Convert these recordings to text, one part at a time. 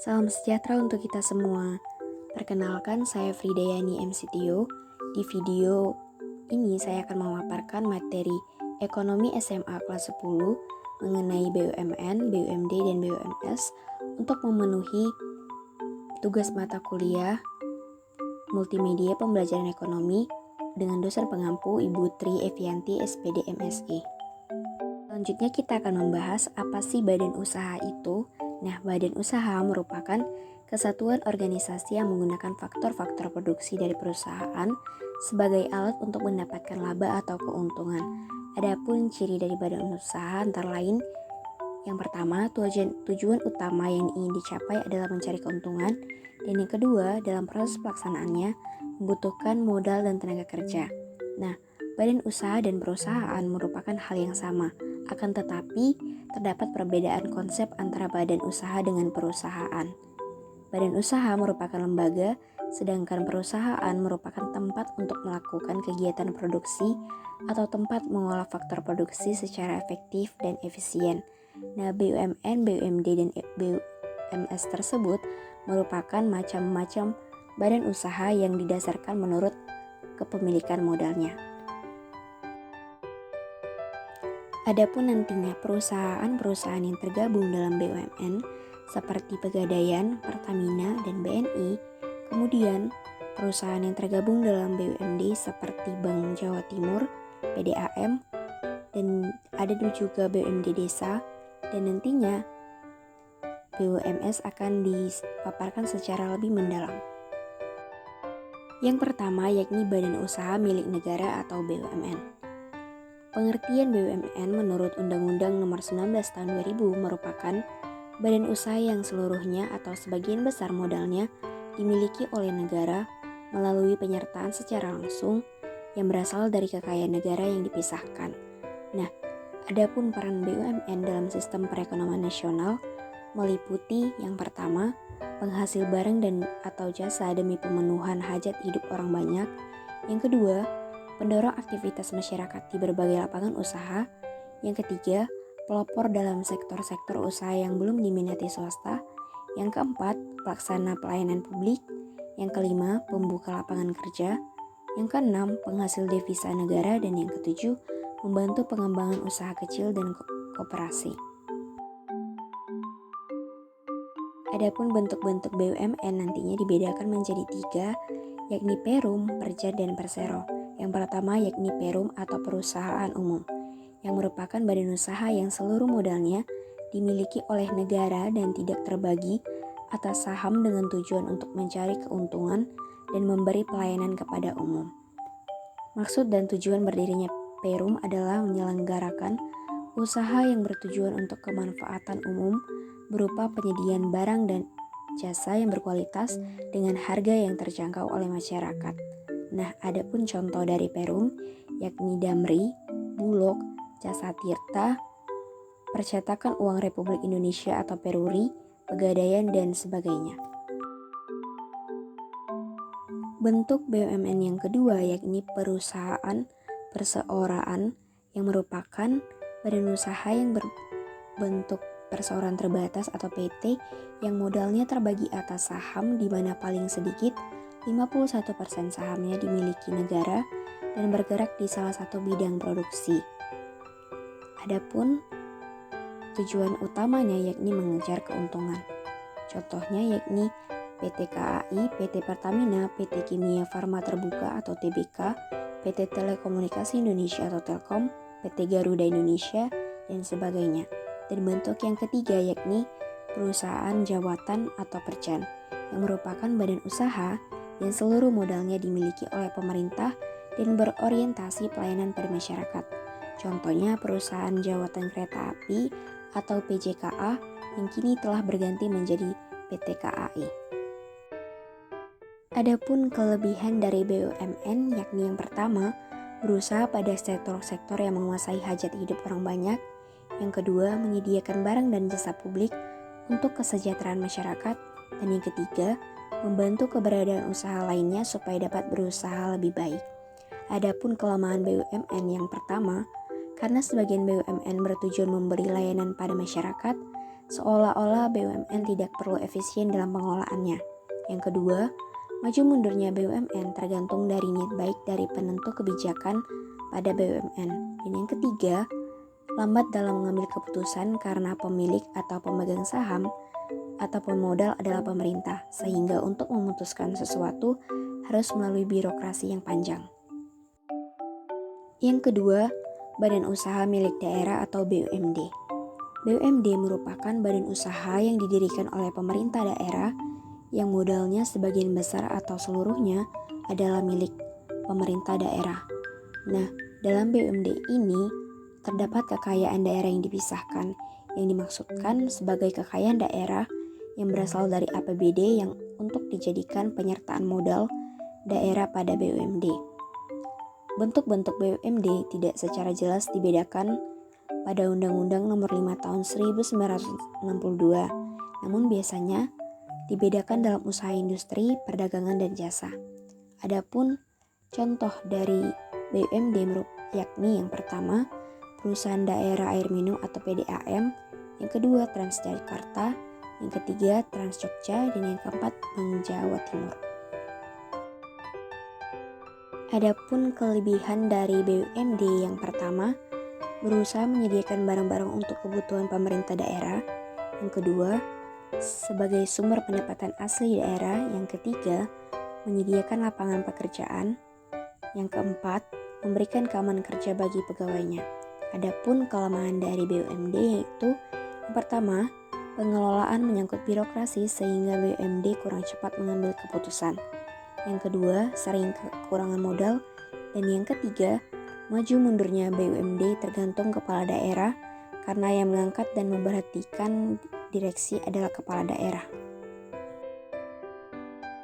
Salam sejahtera untuk kita semua. Perkenalkan, saya Fridayani MCTio. Di video ini saya akan memaparkan materi Ekonomi SMA kelas 10 mengenai BUMN, BUMD, dan BUMS untuk memenuhi tugas mata kuliah Multimedia Pembelajaran Ekonomi dengan dosen pengampu Ibu Tri Evianti SPD MSI. Selanjutnya kita akan membahas apa sih badan usaha itu. Nah, badan usaha merupakan kesatuan organisasi yang menggunakan faktor-faktor produksi dari perusahaan sebagai alat untuk mendapatkan laba atau keuntungan. Adapun ciri dari badan usaha antara lain, yang pertama, tujuan utama yang ingin dicapai adalah mencari keuntungan, dan yang kedua, dalam proses pelaksanaannya membutuhkan modal dan tenaga kerja. Nah, badan usaha dan perusahaan merupakan hal yang sama, akan tetapi terdapat perbedaan konsep antara badan usaha dengan perusahaan. Badan usaha merupakan lembaga, sedangkan perusahaan merupakan tempat untuk melakukan kegiatan produksi atau tempat mengolah faktor produksi secara efektif dan efisien. Nah, BUMN, BUMD, dan BUMS tersebut merupakan macam-macam badan usaha yang didasarkan menurut kepemilikan modalnya. Adapun nantinya perusahaan-perusahaan yang tergabung dalam BUMN seperti Pegadaian, Pertamina, dan BNI, kemudian perusahaan yang tergabung dalam BUMD seperti Bank Jawa Timur, PDAM, dan ada juga BUMD Desa, dan nantinya BUMS akan dipaparkan secara lebih mendalam. Yang pertama yakni badan usaha milik negara atau BUMN. Pengertian BUMN menurut Undang-Undang Nomor 19 Tahun 2000 merupakan badan usaha yang seluruhnya atau sebagian besar modalnya dimiliki oleh negara melalui penyertaan secara langsung yang berasal dari kekayaan negara yang dipisahkan. Nah, adapun peran BUMN dalam sistem perekonomian nasional meliputi yang pertama, penghasil barang dan atau jasa demi pemenuhan hajat hidup orang banyak. Yang kedua, pendorong aktivitas masyarakat di berbagai lapangan usaha. Yang ketiga, pelopor dalam sektor-sektor usaha yang belum diminati swasta. Yang keempat, pelaksana pelayanan publik. Yang kelima, pembuka lapangan kerja. Yang keenam, penghasil devisa negara. Dan yang ketujuh, membantu pengembangan usaha kecil dan koperasi. Adapun bentuk-bentuk BUMN nantinya dibedakan menjadi 3, yakni Perum, Perja, dan Persero. Yang pertama yakni Perum atau perusahaan umum, yang merupakan badan usaha yang seluruh modalnya dimiliki oleh negara dan tidak terbagi atas saham dengan tujuan untuk mencari keuntungan dan memberi pelayanan kepada umum. Maksud dan tujuan berdirinya Perum adalah menyelenggarakan usaha yang bertujuan untuk kemanfaatan umum berupa penyediaan barang dan jasa yang berkualitas dengan harga yang terjangkau oleh masyarakat. Nah, adapun contoh dari Perum yakni Damri, Bulog, Jasa Tirta, Percetakan Uang Republik Indonesia atau Peruri, Pegadaian, dan sebagainya. Bentuk BUMN yang kedua yakni perusahaan perseorangan, yang merupakan badan usaha yang berbentuk perseorangan terbatas atau PT yang modalnya terbagi atas saham di mana paling sedikit 51% sahamnya dimiliki negara dan bergerak di salah satu bidang produksi. Adapun tujuan utamanya yakni mengejar keuntungan. Contohnya yakni PT KAI, PT Pertamina, PT Kimia Farma Terbuka atau TBK, PT Telekomunikasi Indonesia atau Telkom, PT Garuda Indonesia, dan sebagainya. Dan bentuk yang ketiga yakni perusahaan jawatan atau perjan, yang merupakan badan usaha yang seluruh modalnya dimiliki oleh pemerintah dan berorientasi pelayanan pada masyarakat. Contohnya perusahaan jawatan kereta api atau PJKA yang kini telah berganti menjadi PT KAI. Adapun kelebihan dari BUMN yakni yang pertama, berusaha pada sektor-sektor yang menguasai hajat hidup orang banyak. Yang kedua, menyediakan barang dan jasa publik untuk kesejahteraan masyarakat. Dan yang ketiga, membantu keberadaan usaha lainnya supaya dapat berusaha lebih baik. Adapun kelemahan BUMN yang pertama, karena sebagian BUMN bertujuan memberi layanan pada masyarakat, seolah-olah BUMN tidak perlu efisien dalam pengelolaannya. Yang kedua, maju mundurnya BUMN tergantung dari niat baik dari penentu kebijakan pada BUMN. Dan yang ketiga, lambat dalam mengambil keputusan karena pemilik atau pemegang saham atau pemodal adalah pemerintah, sehingga untuk memutuskan sesuatu harus melalui birokrasi yang panjang. Yang kedua, badan usaha milik daerah atau BUMD. BUMD merupakan badan usaha yang didirikan oleh pemerintah daerah yang modalnya sebagian besar atau seluruhnya adalah milik pemerintah daerah. Nah, dalam BUMD ini terdapat kekayaan daerah yang dipisahkan, yang dimaksudkan sebagai kekayaan daerah yang berasal dari APBD yang untuk dijadikan penyertaan modal daerah pada BUMD. Bentuk-bentuk BUMD tidak secara jelas dibedakan pada Undang-Undang Nomor 5 Tahun 1962, namun biasanya dibedakan dalam usaha industri, perdagangan, dan jasa. Adapun contoh dari BUMD yakni yang pertama, Perusahaan Daerah Air Minum atau PDAM, yang kedua Transjakarta, yang ketiga Trans Jogja, dan yang keempat Bank Jawa Timur. Adapun kelebihan dari BUMD yang pertama, berusaha menyediakan barang-barang untuk kebutuhan pemerintah daerah. Yang kedua, sebagai sumber pendapatan asli daerah. Yang ketiga, menyediakan lapangan pekerjaan. Yang keempat, memberikan keamanan kerja bagi pegawainya. Adapun kelemahan dari BUMD yaitu yang pertama, pengelolaan menyangkut birokrasi sehingga BUMD kurang cepat mengambil keputusan. Yang kedua, sering kekurangan modal. Dan yang ketiga, maju mundurnya BUMD tergantung kepala daerah karena yang mengangkat dan memberhentikan direksi adalah kepala daerah.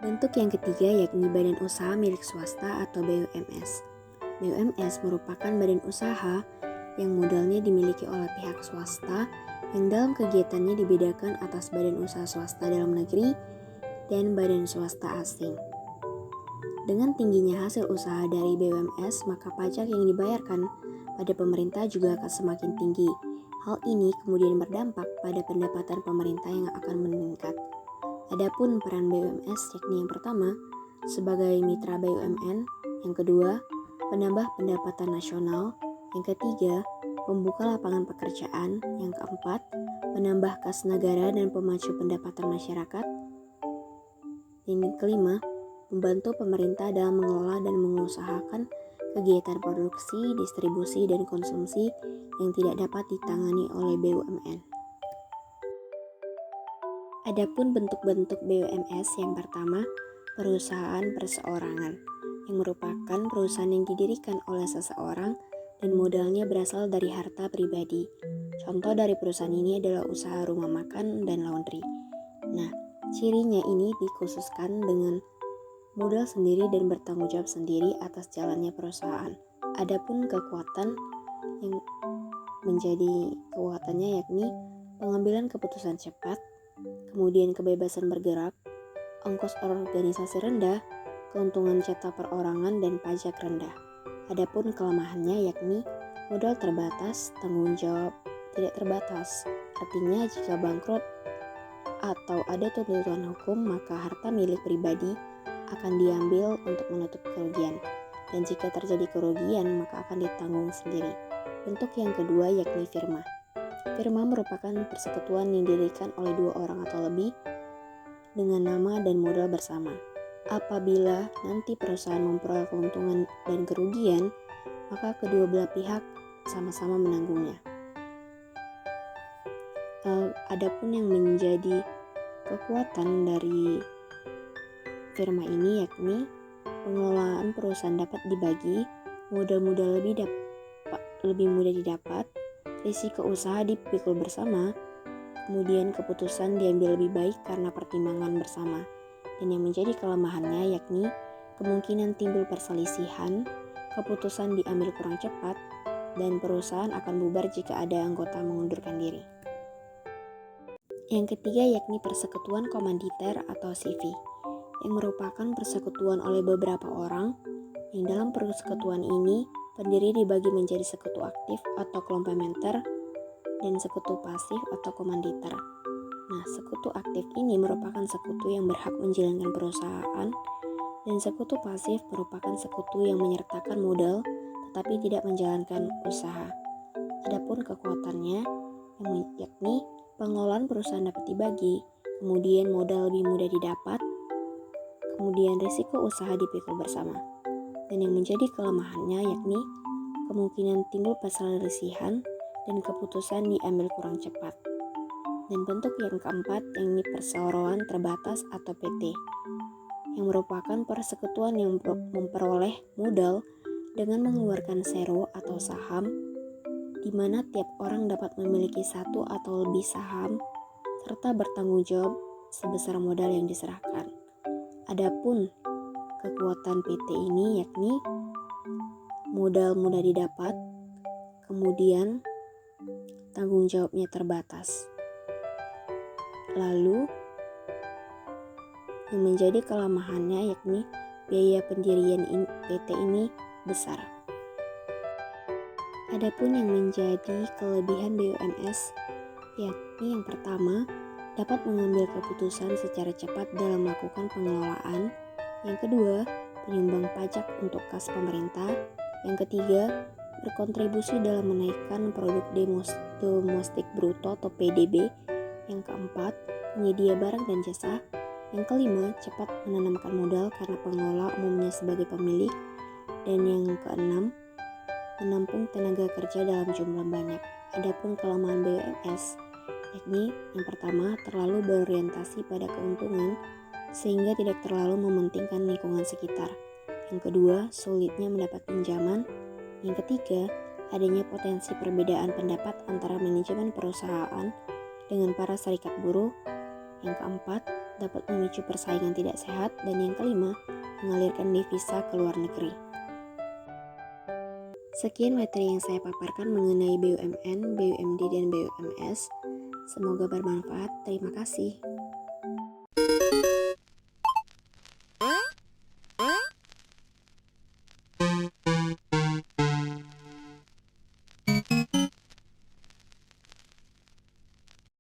Bentuk yang ketiga yakni badan usaha milik swasta atau BUMS. BUMS merupakan badan usaha yang modalnya dimiliki oleh pihak swasta yang dalam kegiatannya dibedakan atas badan usaha swasta dalam negeri dan badan swasta asing. Dengan tingginya hasil usaha dari BUMS, maka pajak yang dibayarkan pada pemerintah juga akan semakin tinggi. Hal ini kemudian berdampak pada pendapatan pemerintah yang akan meningkat. Adapun peran BUMS yakni yang pertama, sebagai mitra BUMN, yang kedua, penambah pendapatan nasional, yang ketiga, pembuka lapangan pekerjaan, yang keempat, penambah kas negara dan pemacu pendapatan masyarakat, yang kelima, membantu pemerintah dalam mengelola dan mengusahakan kegiatan produksi, distribusi, dan konsumsi yang tidak dapat ditangani oleh BUMN. Adapun bentuk-bentuk BUMS yang pertama, perusahaan perseorangan, yang merupakan perusahaan yang didirikan oleh seseorang dan modalnya berasal dari harta pribadi. Contoh dari perusahaan ini adalah usaha rumah makan dan laundry. Nah, cirinya ini dikhususkan dengan modal sendiri dan bertanggung jawab sendiri atas jalannya perusahaan. Adapun kekuatan yang menjadi kekuatannya yakni pengambilan keputusan cepat, kemudian kebebasan bergerak, ongkos organisasi rendah, keuntungan cetak perorangan, dan pajak rendah. Adapun kelemahannya yakni modal terbatas, tanggung jawab tidak terbatas. Artinya jika bangkrut atau ada tuntutan hukum, maka harta milik pribadi akan diambil untuk menutup kerugian. Dan jika terjadi kerugian, maka akan ditanggung sendiri. Bentuk yang kedua yakni firma. Firma merupakan persekutuan yang didirikan oleh dua orang atau lebih dengan nama dan modal bersama. Apabila nanti perusahaan memperoleh keuntungan dan kerugian, maka kedua belah pihak sama-sama menanggungnya. Adapun yang menjadi kekuatan dari firma ini yakni pengelolaan perusahaan dapat dibagi, modal lebih mudah didapat, risiko usaha dipikul bersama, kemudian keputusan diambil lebih baik karena pertimbangan bersama. Dan yang menjadi kelemahannya yakni kemungkinan timbul perselisihan, keputusan diambil kurang cepat, dan perusahaan akan bubar jika ada anggota mengundurkan diri. Yang ketiga yakni persekutuan komanditer atau CV, yang merupakan persekutuan oleh beberapa orang, yang dalam persekutuan ini pendiri dibagi menjadi sekutu aktif atau komplementer dan sekutu pasif atau komanditer. Nah, sekutu aktif ini merupakan sekutu yang berhak menjalankan perusahaan, dan sekutu pasif merupakan sekutu yang menyertakan modal tetapi tidak menjalankan usaha. Adapun kekuatannya, yakni pengelolaan perusahaan dapat dibagi, kemudian modal lebih mudah didapat, kemudian risiko usaha dipikul bersama. Dan yang menjadi kelemahannya yakni kemungkinan timbul perselisihan dan keputusan diambil kurang cepat. Dan bentuk yang keempat yakni perseroan terbatas atau PT, yang merupakan persekutuan yang memperoleh modal dengan mengeluarkan sero atau saham, di mana tiap orang dapat memiliki satu atau lebih saham serta bertanggung jawab sebesar modal yang diserahkan. Adapun kekuatan PT ini yakni modal mudah didapat, kemudian tanggung jawabnya terbatas. Lalu yang menjadi kelemahannya yakni biaya pendirian PT ini besar. Adapun yang menjadi kelebihan BUMS yakni yang pertama, dapat mengambil keputusan secara cepat dalam melakukan pengelolaan. Yang kedua, penyumbang pajak untuk kas pemerintah. Yang ketiga, berkontribusi dalam menaikkan produk domestik bruto atau PDB. Yang keempat, penyedia barang dan jasa. Yang kelima, cepat menanamkan modal karena pengelola umumnya sebagai pemilik. Dan yang keenam, menampung tenaga kerja dalam jumlah banyak. Adapun kelemahan BUMS yakni yang pertama, terlalu berorientasi pada keuntungan sehingga tidak terlalu mementingkan lingkungan sekitar. Yang kedua, sulitnya mendapat pinjaman. Yang ketiga, adanya potensi perbedaan pendapat antara manajemen perusahaan dengan para serikat buruh. Yang keempat, dapat memicu persaingan tidak sehat. Dan yang kelima, mengalirkan devisa ke luar negeri. Sekian materi yang saya paparkan mengenai BUMN, BUMD, dan BUMS. Semoga bermanfaat. Terima kasih.